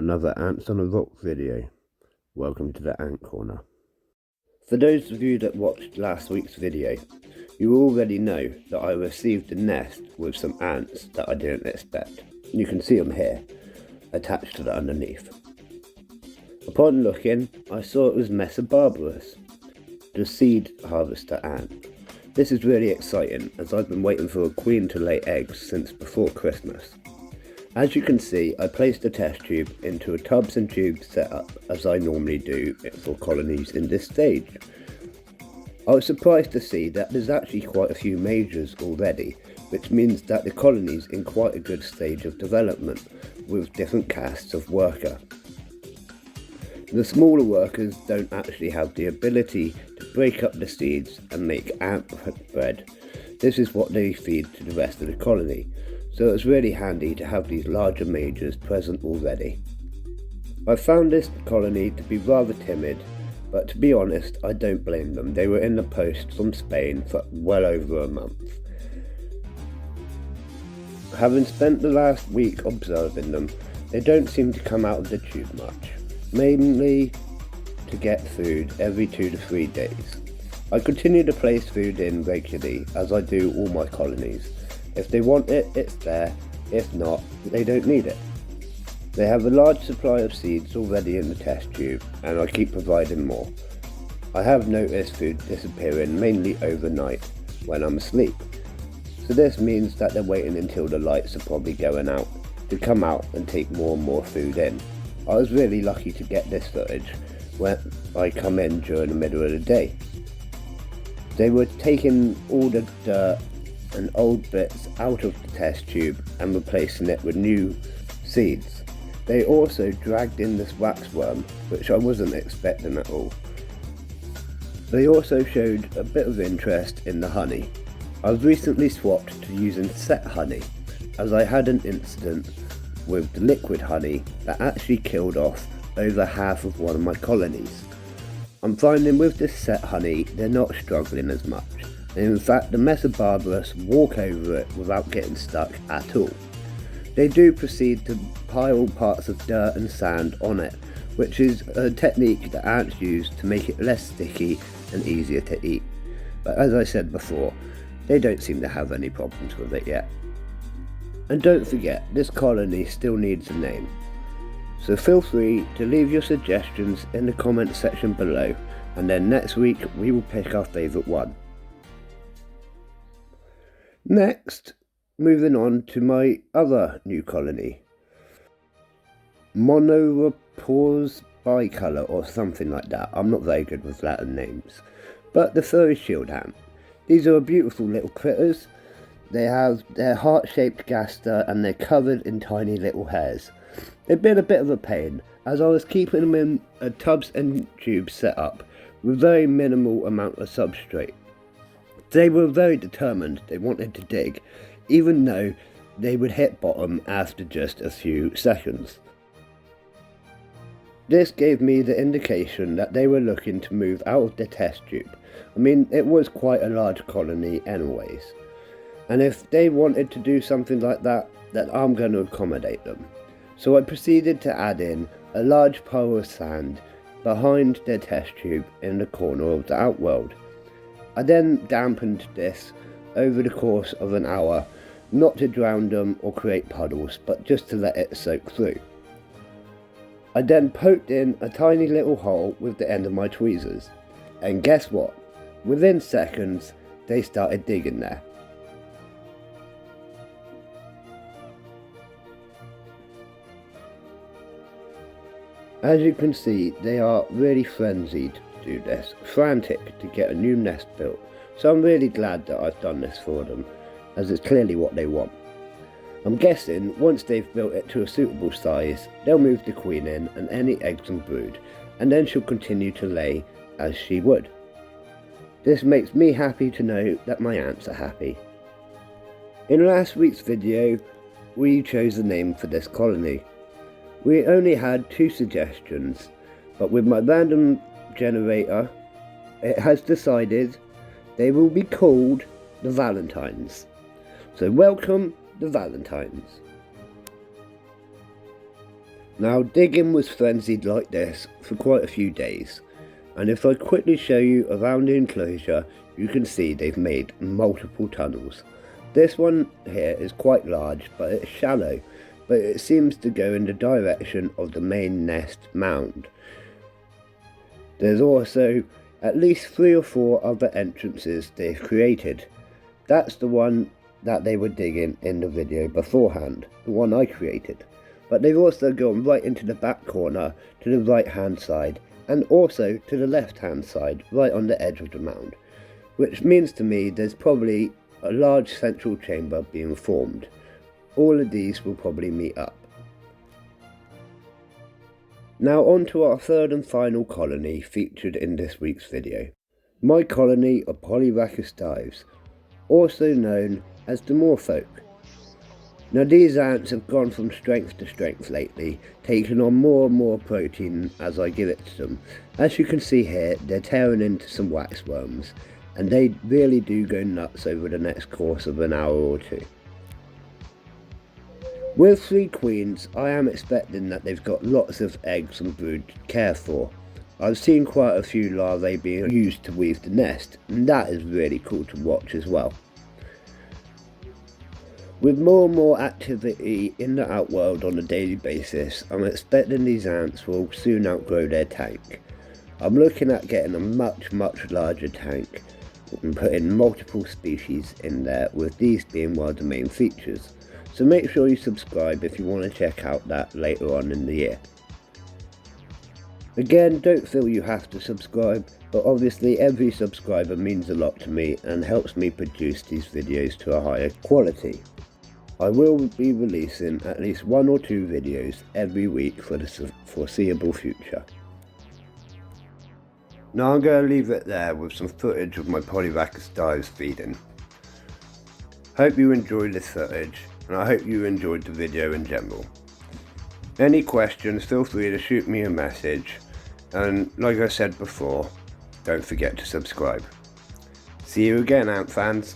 another Ants on a Rock video. Welcome to the Ant Corner. For those of you that watched last week's video, you already know that I received a nest with some ants that I didn't expect. You can see them here, attached to the underneath. Upon looking, I saw it was Messor Barbarus, the seed harvester ant. This is really exciting as I've been waiting for a queen to lay eggs since before Christmas. As you can see, I placed the test tube into a tubs and tubes setup as I normally do for colonies in this stage. I was surprised to see that there's actually quite a few majors already, which means that the colony's in quite a good stage of development with different castes of worker. The smaller workers don't actually have the ability to break up the seeds and make ant bread. This is what they feed to the rest of the colony, so it's really handy to have these larger majors present already. I found this colony to be rather timid, but to be honest, I don't blame them. They were in the post from Spain for well over a month. Having spent the last week observing them, they don't seem to come out of the tube much, mainly to get food every 2 to 3 days. I continue to place food in regularly as I do all my colonies. If they want it, it's there. If not, they don't need it. They have a large supply of seeds already in the test tube, and I keep providing more. I have noticed food disappearing mainly overnight when I'm asleep. So this means that they're waiting until the lights are probably going out to come out and take more and more food in. I was really lucky to get this footage when I come in during the middle of the day. They were taking all the dirt and old bits out of the test tube and replacing it with new seeds. They also dragged in this waxworm, which I wasn't expecting at all. They also showed a bit of interest in the honey. I've recently swapped to using set honey, as I had an incident with the liquid honey that actually killed off over half of one of my colonies. I'm finding with this set honey they're not struggling as much, and in fact the Messor Barbarus walk over it without getting stuck at all. They do proceed to pile parts of dirt and sand on it, which is a technique that ants use to make it less sticky and easier to eat, but as I said before, they don't seem to have any problems with it yet. And don't forget, this colony still needs a name, so feel free to leave your suggestions in the comment section below, and then next week we will pick our favourite one. Next, moving on to my other new colony, Meranoplus bicolor or something like that. I'm not very good with Latin names, but the Furry Shield Ant. These are beautiful little critters. They have their heart-shaped gaster and they're covered in tiny little hairs. They've been a bit of a pain as I was keeping them in a tubs and tubes setup with very minimal amount of substrate. They were very determined, they wanted to dig, even though they would hit bottom after just a few seconds. This gave me the indication that they were looking to move out of the test tube. I mean, it was quite a large colony anyways. And if they wanted to do something like that, then I'm going to accommodate them. So I proceeded to add in a large pile of sand behind their test tube in the corner of the outworld. I then dampened this over the course of an hour, not to drown them or create puddles, but just to let it soak through. I then poked in a tiny little hole with the end of my tweezers, and guess what? Within seconds, they started digging there. As you can see, they are really frenzied to do this, frantic to get a new nest built, so I'm really glad that I've done this for them, as it's clearly what they want. I'm guessing once they've built it to a suitable size, they'll move the queen in and any eggs and brood, and then she'll continue to lay as she would. This makes me happy to know that my ants are happy. In last week's video, we chose the name for this colony. We only had 2 suggestions, but with my random generator, it has decided they will be called the Valentines. So welcome the Valentines. Now digging was frenzied like this for quite a few days, and if I quickly show you around the enclosure, you can see they've made multiple tunnels. This one here is quite large, but it's shallow, but it seems to go in the direction of the main nest mound. There's also at least 3 or 4 other entrances they've created. That's the one that they were digging in the video beforehand, the one I created. But they've also gone right into the back corner to the right hand side, and also to the left hand side, right on the edge of the mound, which means to me there's probably a large central chamber being formed. All of these will probably meet up. Now on to our third and final colony featured in this week's video. My colony of Polyrhachis Dives, also known as the Moorfolk. Now these ants have gone from strength to strength lately, taking on more and more protein as I give it to them. As you can see here, they're tearing into some waxworms, and they really do go nuts over the next course of an hour or two. With 3 queens, I am expecting that they've got lots of eggs and brood to care for. I've seen quite a few larvae being used to weave the nest, and that is really cool to watch as well. With more and more activity in the outworld on a daily basis, I'm expecting these ants will soon outgrow their tank. I'm looking at getting a much larger tank and putting multiple species in there, with these being one of the main features. So make sure you subscribe if you want to check out that later on in the year. Again, don't feel you have to subscribe, but obviously every subscriber means a lot to me and helps me produce these videos to a higher quality. I will be releasing at least 1 or 2 videos every week for the foreseeable future. Now I'm going to leave it there with some footage of my Polyrhachis Dives feeding. Hope you enjoyed this footage, and I hope you enjoyed the video in general. Any questions, feel free to shoot me a message, and like I said before, don't forget to subscribe. See you again, ant fans.